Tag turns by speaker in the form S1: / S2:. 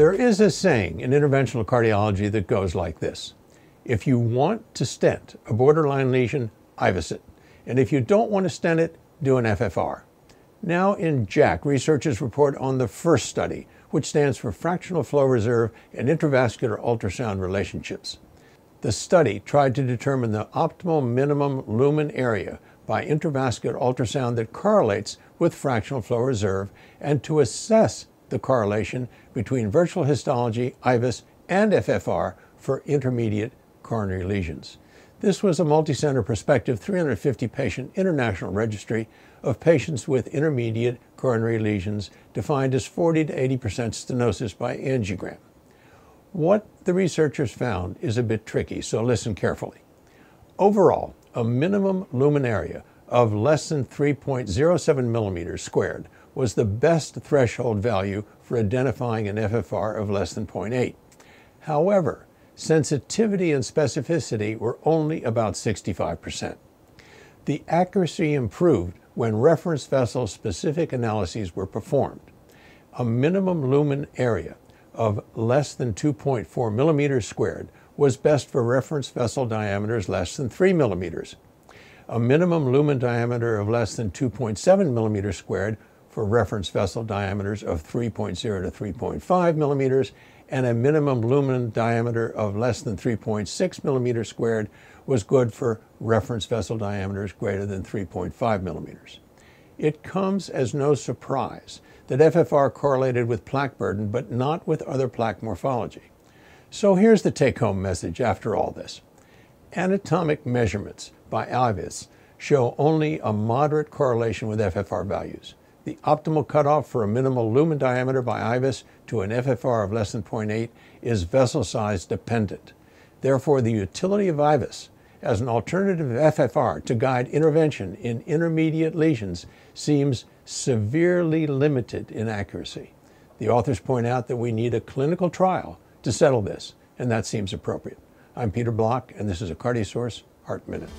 S1: There is a saying in interventional cardiology that goes like this: if you want to stent a borderline lesion, IVUS it. And if you don't want to stent it, do an FFR. Now in JACC, researchers report on the first study, which stands for Fractional Flow Reserve and Intravascular Ultrasound Relationships. The study tried to determine the optimal minimum lumen area by intravascular ultrasound that correlates with fractional flow reserve and to assess the correlation between virtual histology, IVUS, and FFR for intermediate coronary lesions. This was a multi-center prospective 350-patient international registry of patients with intermediate coronary lesions defined as 40 to 80% stenosis by angiogram. What the researchers found is a bit tricky, so listen carefully. Overall, a minimum lumen area of less than 3.07 millimeters squared was the best threshold value for identifying an FFR of less than 0.8. However, sensitivity and specificity were only about 65%. The accuracy improved when reference vessel specific analyses were performed. A minimum lumen area of less than 2.4 millimeters squared was best for reference vessel diameters less than 3 millimeters. A minimum lumen diameter of less than 2.7 millimeters squared for reference vessel diameters of 3.0 to 3.5 millimeters, and a minimum lumen diameter of less than 3.6 millimeters squared was good for reference vessel diameters greater than 3.5 millimeters. It comes as no surprise that FFR correlated with plaque burden, but not with other plaque morphology. So here's the take-home message after all this. Anatomic measurements by IVUS show only a moderate correlation with FFR values. The optimal cutoff for a minimal lumen diameter by IVUS to an FFR of less than 0.8 is vessel size dependent. Therefore, the utility of IVUS as an alternative to FFR to guide intervention in intermediate lesions seems severely limited in accuracy. The authors point out that we need a clinical trial to settle this, and that seems appropriate. I'm Peter Block, and this is a CardioSource Heart Minute.